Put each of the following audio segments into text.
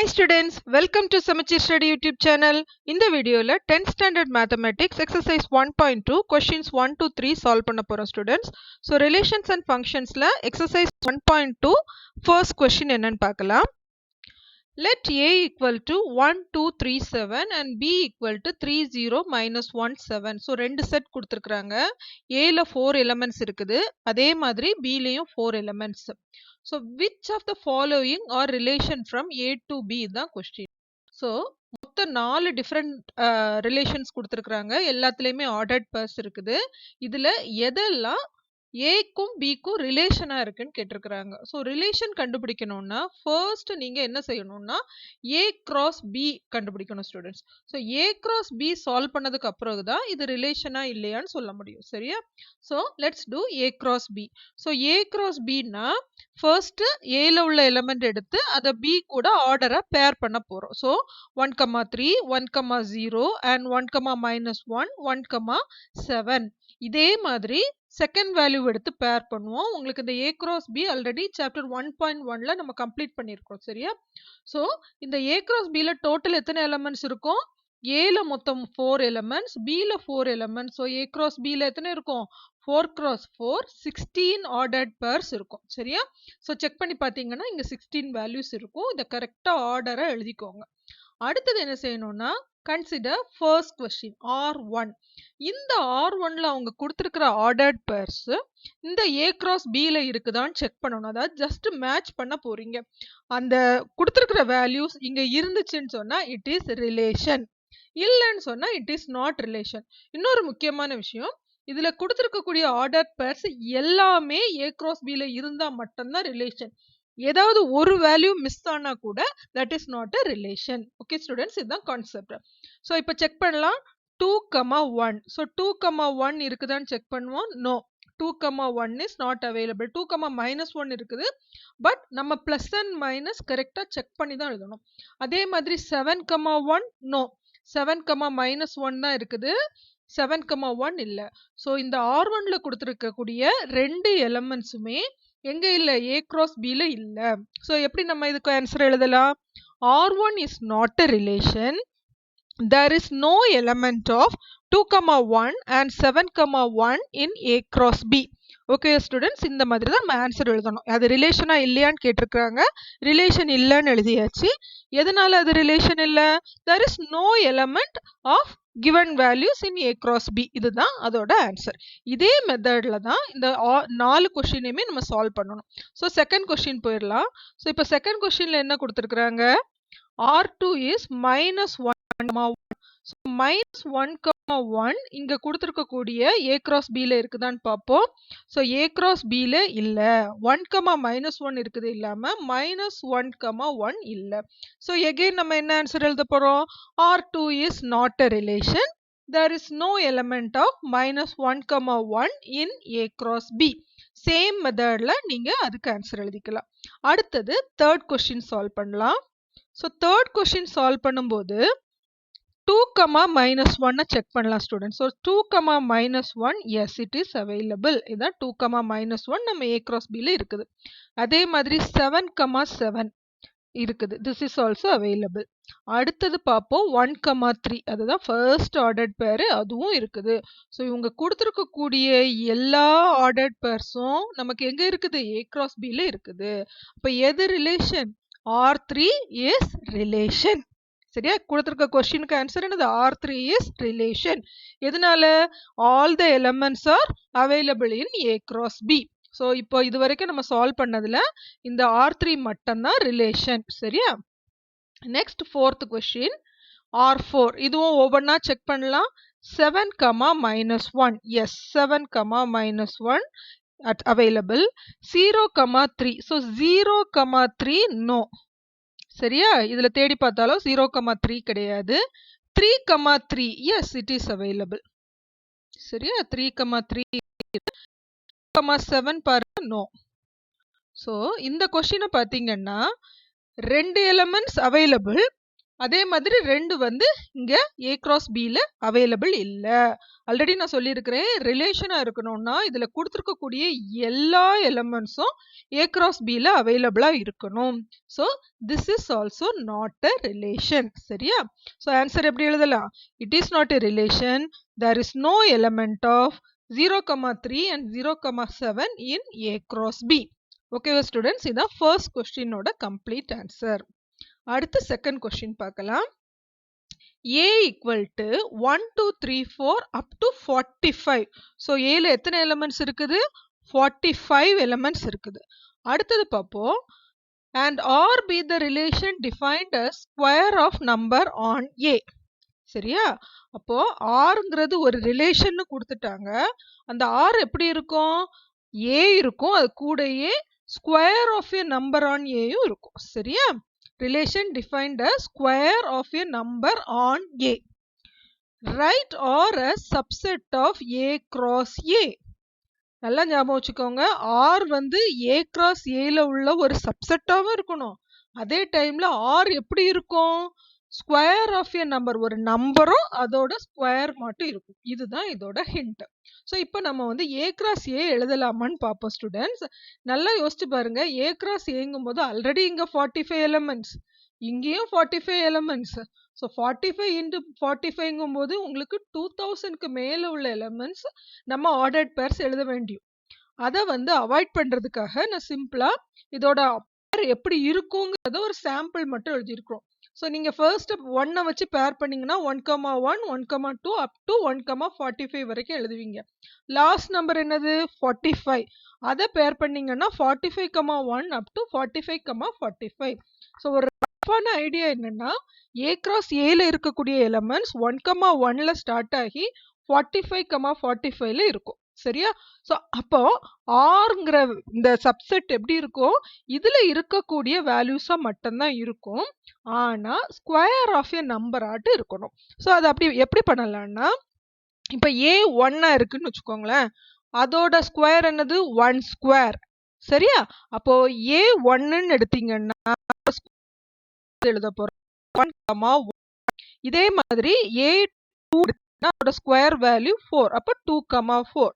Hi students, welcome to SAMACHEER Study YouTube channel. In the video, 10th standard mathematics exercise 1.2 questions 1 to 3 solve பண்ண போறோம் students. So relations and functions exercise 1.2 first question என்னன்னு பார்க்கலாம். Let a equal to 1, 2, 3, 7 and b equal to 3, 0, minus 1, 7. So ரெண்டு set கொடுத்திருக்கிறாங்க. a 4 elements இருக்குது. அதே மாதிரி b லையும் 4 elements. So which of the following are relation from a to b தான் question. So மொத்தம் 4 different relations கொடுத்திருக்கிறாங்க. எல்லாத்துலயுமே ordered pairs இருக்குது. இதுல எதெல்லாம் ஏக்கும் பிக்கும் ரிலேஷனா இருக்குன்னு கேட்டிருக்கிறாங்க. ஸோ ரிலேஷன் கண்டுபிடிக்கணும்னா ஃபர்ஸ்ட் நீங்க என்ன செய்யணும்னா ஏ கிராஸ் பி கண்டுபிடிக்கணும் students. So a cross b solve பண்ணதுக்கு அப்புறம் தான் இது ரிலேஷனா இல்லையான்னு சொல்ல முடியும். சரியா? So let's do a cross b. So a cross பின்னா ஃபர்ஸ்ட் ஏல உள்ள எலிமெண்ட் எடுத்து அதை பி கூட ஆர்டரை பேர் பண்ண போறோம். So 1,3 1,0 and 1,-1 1,7. இதே மாதிரி செகண்ட் வேல்யூ எடுத்து பேர் பண்ணுவோம். உங்களுக்கு இந்த A cross B already chapter 1.1ல நம்ம கம்ப்ளீட் பண்ணியிருக்கோம். சரியா? ஸோ இந்த ஏ கிராஸ் பில டோட்டல் எத்தனை எலிமெண்ட்ஸ் இருக்கும்? ஏல மொத்தம் 4 எலிமெண்ட்ஸ், பில 4 எலிமெண்ட்ஸ். ஸோ ஏ கிராஸ் பில எத்தனை இருக்கும்? 4 cross 4 16 ஆர்டர்ட் பேர்ஸ் இருக்கும். சரியா? ஸோ செக் பண்ணி பார்த்தீங்கன்னா இங்க 16 வேல்யூஸ் இருக்கும். இதை கரெக்டா ஆர்டரை எழுதிக்கோங்க. அடுத்தது என்ன செய்யணும்னா கன்சிடர் ஃபர்ஸ்ட் கொஸ்டின் R1. இந்த R1ல அவங்க கொடுத்திருக்கிற ஆர்டர்ட் பேர்ஸ் இந்த A cross Bல இருக்குதான்னு செக் பண்ணணும். அதாவது ஜஸ்ட் மேட்ச் பண்ண போறீங்க. அந்த கொடுத்திருக்கிற வேல்யூஸ் இங்க இருந்துச்சுன்னு சொன்னா இட் இஸ் ரிலேஷன், இல்லைன்னு சொன்னா இட் இஸ் நாட் ரிலேஷன். இன்னொரு முக்கியமான விஷயம், இதுல கொடுத்திருக்கக்கூடிய ஆர்டர்ட் பேர்ஸ் எல்லாமே A cross Bல இருந்தா மட்டும்தான் ரிலேஷன். ஏதாவது ஒரு வேல்யூ மிஸ் ஆனா கூட that is not a relation. Okay students, இதுதான் கான்செப்ட். ஸோ இப்போ செக் பண்ணலாம் 2,1. ஸோ 2,1 இருக்குதான்னு செக் பண்ணுவோம். No, 2,1 is not available. 2,-1 இருக்குது. பட் நம்ம பிளஸ் அண்ட் மைனஸ் கரெக்டா செக் பண்ணி தான் எழுதணும். அதே மாதிரி 7,1 நோ, 7,-1 தான் இருக்குது. 7,1 இல்ல. ஸோ இந்த R1ல கொடுத்திருக்கக்கூடிய ரெண்டு எலிமெண்ட்ஸுமே எங்க இல்ல? ஏ கிராஸ் பில இல்ல. சோ எப்படி நம்ம இதுக்கு ஆன்சர் எழுதலாம்? R1 is not a relation. There is no element of 2,1 and 7,1 in A cross B. Okay students, இந்த மாதிரி தான் நம்ம ஆன்சர் எழுதணும். அது ரிலேஷனா இல்லையான்னு கேட்டிருக்காங்க. ரிலேஷன் இல்லைன்னு எழுதியாச்சு. எதனால அது ரிலேஷன் இல்ல? there is no element of given values in A cross B. இதுதான் அதோட ஆன்சர். இதே மெத்தட்ல தான் இந்த 4 கொஸ்டினையுமே நம்ம சால்வ் பண்ணணும். ஸோ செகண்ட் கொஸ்டின் போயிடலாம். ஸோ இப்போ செகண்ட் கொஸ்டின்ல என்ன கொடுத்துருக்காங்க? R2 is -1,1. ஸோ -1,1 இங்க கொடுத்திருக்கக்கூடிய A cross Bல இருக்குதான்னு பார்ப்போம். ஸோ A cross Bல இல்ல. 1,-1 இருக்குது இல்லாம -1,1 இல்ல. ஸோ எகைன் நம்ம என்ன ஆன்சர் எழுத போறோம்? R2 is not a relation. There is no element of -1,1 in A cross B. Same மெத்தட்ல நீங்க அதுக்கு ஆன்சர் எழுதிக்கலாம். அடுத்தது தேர்ட் கொஸ்டின் சால்வ் பண்ணலாம். ஸோ தேர்ட் கொஸ்டின் சால்வ் பண்ணும்போது 2,-1 செக் பண்ணலாம் students. So 2,-1 S it is available. இதான் 2,-1 நம்ம ஏ கிராஸ் பில இருக்குது. அதே மாதிரி 7,7 இருக்குது. This is also available. அடுத்தது பார்ப்போம் 1,3. அதுதான் ஃபர்ஸ்ட் ஆர்டர்ட் பேர், அதுவும் இருக்குது. ஸோ இவங்க கொடுத்துருக்கக்கூடிய எல்லா ஆர்டர்ட் பேர்ஸும் நமக்கு எங்க இருக்குது? ஏ கிராஸ் பில இருக்குது. அப்ப எது ரிலேஷன்? R3 is relation. சரியா? கொடுத்திருக்க கொஸ்டினுக்கு ஆன்சர் என்னது? R3 is relation. எதனால? All the elements are available in A cross B. So இப்போ இது வரைக்கும் நம்ம சால்வ் பண்ணதுல இந்த R3 மட்டும்தான் ரிலேஷன். சரியா? Next fourth question R4. இதுவும் ஒவ்வொன்றா செக் பண்ணலாம். 7,-1 yes, 7,-1 at available. 0,3. So 0,3 no. சரியா? இதுல தேடி பார்த்தாலும் 0,3 கிடையாது. 3,3 எஸ் இட் இஸ் அவைலபிள். சரியா? 3,3. 7 பாருங்க நோ. ஸோ இந்த கொஸ்டினை பார்த்தீங்கன்னா ரெண்டு எலிமெண்ட்ஸ் அவைலபிள். அதே மாதிரி 2 வந்து இங்க A cross B ல அவைலபிள் இல்ல. ஆல்ரெடி நான் சொல்லியிருக்கிறேன், ரிலேஷனா இருக்கணும்னா இதுல கொடுத்திருக்கக்கூடிய எல்லா எலிமெண்ட்ஸும் A cross B ல அவைலபிளா இருக்கணும். So this is also not a relation. சரியா? So ஆன்சர் எப்படி எழுதலாம்? It is not a relation. There is no element of 0,3 and 0,7 in A cross B. Okay students, இதான் first question ஓட complete answer. அடுத்து second question பார்க்கலாம். A equal to 1, 2, 3, 4 up to 45. So A ல எத்தனை elements இருக்குது? 45 elements இருக்குது. அடுத்தது பார்ப்போம். And R be the relation defined as square of number on A. சரியா? அப்போ Rங்கிறது ஒரு ரிலேஷன் கொடுத்துட்டாங்க. அந்த R எப்படி இருக்கும்? A இருக்கும், அது கூடயே square of a number on A யும் இருக்கும். சரியா? Relation defined as square of a number on A. Write or a subset of A cross A. நல்லா ஞாபகம் வச்சுக்கோங்க, R வந்து A cross A ல உள்ள ஒரு சப்செட்டாவும் இருக்கணும். அதே டைம்ல R எப்படி இருக்கும்? ஸ்கொயர் ஆஃப் a நம்பர், ஒரு நம்பரும் அதோட ஸ்கொயர் மட்டும் இருக்கும். இதுதான் இதோட ஹிண்ட். ஸோ இப்போ நம்ம வந்து A cross A எழுதலாமான்னு பார்ப்போம் ஸ்டூடெண்ட்ஸ். நல்லா யோசிச்சு பாருங்க, A cross Aங்கும் போது ஆல்ரெடி இங்க 45 எலிமெண்ட்ஸ், இங்கேயும் 45 எலிமெண்ட்ஸ். ஸோ 45 இன்டு 45ங்கும் போது உங்களுக்கு 2000க்கு மேல உள்ள எலிமெண்ட்ஸ் நம்ம ஆர்டர்ட் பேர்ஸ் எழுத வேண்டியும். அதை வந்து அவாய்ட் பண்றதுக்காக நான் சிம்பிளா இதோட பேர் எப்படி இருக்குங்கிறத ஒரு சாம்பிள் மட்டும் எழுதியிருக்கிறோம். ஸோ நீங்கள் ஃபர்ஸ்ட் 1 வச்சு பேர் பண்ணீங்கன்னா 1,1, 1,2 அப் டு 1,45 வரைக்கும் எழுதுவீங்க. லாஸ்ட் நம்பர் என்னது? 45. அதை பேர் பண்ணீங்கன்னா 45,1 அப் டு 45,45. ஸோ ஒரு ரஃபான ஐடியா என்னன்னா, A cross A ல இருக்கக்கூடிய எலிமெண்ட்ஸ் 1,1ல ஸ்டார்ட் ஆகி 45,45ல இருக்கும். சரியா? ஸோ அப்போ ஆர்ங்கிற இந்த சப்செட் எப்படி இருக்கும்? இதுல இருக்கக்கூடிய வேல்யூஸா மட்டும்தான் இருக்கும். ஆனா ஸ்கொயர் ஆஃப் ஏ நம்பர் ஆட்டு இருக்கணும். ஸோ அது அப்படி எப்படி பண்ணலாம்னா, இப்ப A 1 இருக்குன்னு வச்சுக்கோங்களேன், அதோட ஸ்கொயர் என்னது? 1 ஸ்கொயர். சரியா? அப்போ A 1ன்னு எடுத்தீங்கன்னா எழுத போறோம் 1,1. இதே மாதிரி A 2 அதோட ஸ்கொயர் வேல்யூ 4. அப்போ 2,4.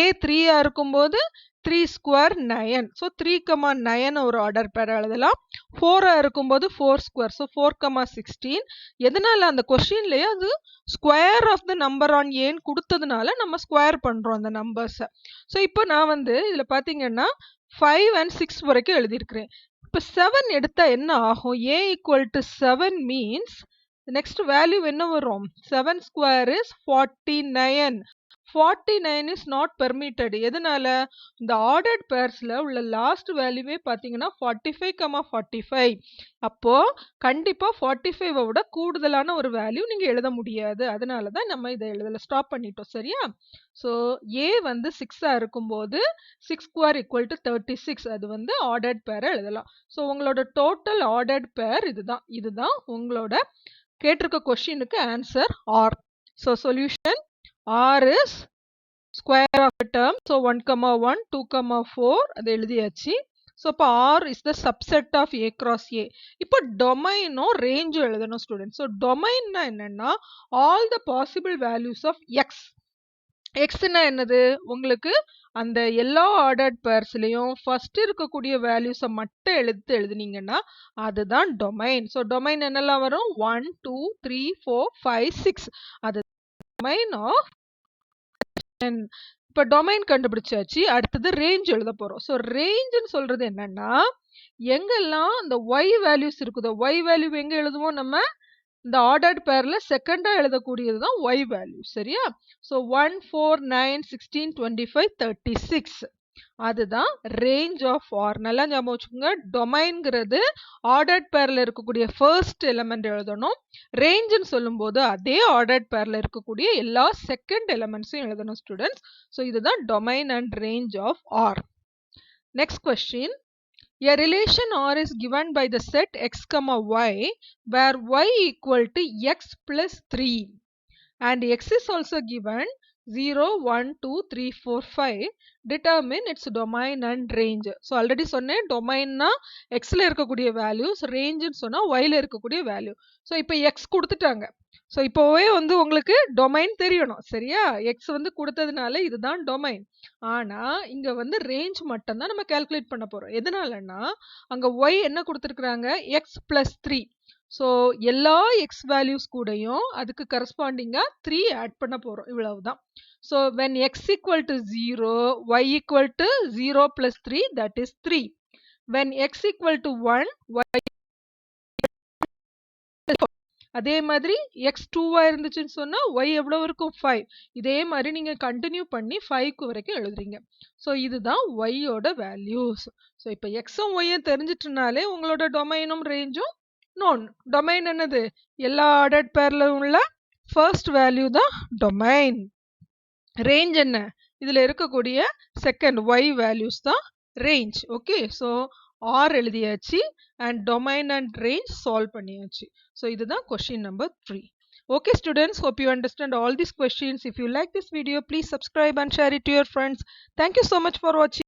A 3 இருக்கும்போது 3 ஸ்கொயர் 9. ஸோ 3,9 ஒரு ஆர்டர் பேர் எழுதலாம். 4 இருக்கும்போது 4 ஸ்கொயர். ஸோ 4,16. எதனால? அந்த கொஸ்டின்லயே அது ஸ்கொயர் ஆஃப் த நம்பர் ஆன் ஏன்னு கொடுத்ததுனால நம்ம ஸ்கொயர் பண்றோம் அந்த நம்பர்ஸை. ஸோ இப்போ நான் வந்து இதுல பாத்தீங்கன்னா 5 and 6 வரைக்கும் எழுதியிருக்கிறேன். இப்போ 7 எடுத்தா என்ன ஆகும்? A equal to 7 means next value என்ன வரும்? 7 square is 49. 49 is not permitted. எதனால? இந்த ordered pairsல உள்ள லாஸ்ட் வேல்யூவே பாத்தீங்கன்னா 45,45. அப்போ கண்டிப்பா 45 விட கூடுதலான ஒரு வேல்யூ நீங்க எழுத முடியாது. அதனால தான் நம்ம இதை எழுதல, ஸ்டாப் பண்ணிட்டோம். சரியா? ஸோ A வந்து 6 இருக்கும்போது 6 square equal to 36. அது வந்து ஆர்டர்ட் பேரை எழுதலாம். ஸோ உங்களோட டோட்டல் ஆர்டர்ட் பேர் இதுதான். இதுதான் உங்களோட கேட்டிருக்க கொஸ்டினுக்கு answer R. So solution R is square of the term. So 1,1, 2,4 அது எழுதியாச்சு. So இப்போ R is the subset of A cross A. இப்போ டொமைனோ ரேஞ்சோ எழுதணும் ஸ்டூடெண்ட். ஸோ டொமைன்னா என்னன்னா, all the possible values of X. எக்ஸ்னா என்னது? உங்களுக்கு அந்த எல்லா ஆர்டர்ட் பேர்ஸ்லயும் ஃபர்ஸ்ட் இருக்கக்கூடிய வேல்யூஸை மட்டும் எழுதுனீங்கன்னா அதுதான் டொமைன். ஸோ டொமைன் என்னெல்லாம் வரும்? 1, 2, 3, 4, 5, 6. அது டொமைன் ஆஃப். இப்போ டொமைன் கண்டுபிடிச்சாச்சு. அடுத்தது ரேஞ்ச் எழுத போறோம். ஸோ ரேஞ்சுன்னு சொல்றது என்னன்னா, எங்கெல்லாம் இந்த Y வேல்யூஸ் இருக்குதோ, Y வேல்யூ எங்க எழுதுவோம் நம்ம? இந்த ஆர்டர்ட் பேர்ல செகண்டா எழுதக்கூடியது தான் Y வேல்யூ. சரியா? ஸோ 1, 4, 9, 16, 25, 36. அதுதான் ரேஞ்ச் ஆஃப் ஆர். நல்லா ஞாபகம் வச்சுக்கோங்க, டொமைன்ங்கிறது ஆர்டர்ட் பேர்ல இருக்கக்கூடிய ஃபர்ஸ்ட் எலிமெண்ட் எழுதணும். ரேஞ்சுன்னு சொல்லும்போது அதே ஆர்டர்ட் பேர்ல இருக்கக்கூடிய எல்லா செகண்ட் எலிமெண்ட்ஸையும் எழுதணும் ஸ்டூடெண்ட்ஸ். ஸோ இதுதான் domain and range of R. Next question. A relation R is given by the set x, y where y equal to x plus 3 and x is also given 0, 1, 2, 3, 4, 5. Determine its domain and range. So already சொன்னேன் domainனா xல இருக்கக்கூடிய values, rangeன்னு சொன்னா yல இருக்கக்கூடிய value. So இப்போ x கொடுத்துட்டாங்க. So இப்போவே வந்து உங்களுக்கு domain தெரியணும் சரியா? எக்ஸ் வந்து கொடுத்ததுனால இதுதான் டொமைன். ஆனா இங்க வந்து ரேஞ்ச் மட்டும் தான் நம்ம கால்குலேட் பண்ண போறோம். எதனாலன்னா அங்க ஒய் என்ன கொடுத்துருக்காங்க? X plus 3. ஸோ எல்லா எக்ஸ் வேல்யூஸ் கூடயும் அதுக்கு கரஸ்பாண்டிங்கா 3 ஆட் பண்ண போறோம். இவ்வளவுதான். So when x equal to 0, y equal to 0 plus 3, that is 3. When x equal to 1, y அதே மாதிரி எக்ஸ் 2வா இருந்துச்சுன்னு சொன்னா ஒய் எவ்வளவு இருக்கும்? 5. இதே மாதிரி நீங்க கண்டினியூ பண்ணி 5 வரைக்கும் எழுதுறீங்க. ஸோ இதுதான் ஒய்யோட வேல்யூஸ். ஸோ இப்போ எக்ஸும் ஒய்யும் தெரிஞ்சிட்டுனாலே உங்களோட டொமைனும் ரேஞ்சும் நோன். டொமைன் என்னது? எல்லா ஆர்டர்ட் பேர்ல உள்ள ஃபர்ஸ்ட் வேல்யூ தான் டொமைன். ரேஞ்ச் என்ன? இதுல இருக்கக்கூடிய செகண்ட் ஒய் வேல்யூஸ் தான் ரேஞ்ச். ஓகே, ஸோ ஆர் எழுதியாச்சு and domain and range solve பண்ணியாச்சு. So இதுதான் question number 3. Okay students, hope you understand all these questions. If you like this video, please subscribe and share it to your friends. Thank you so much for watching.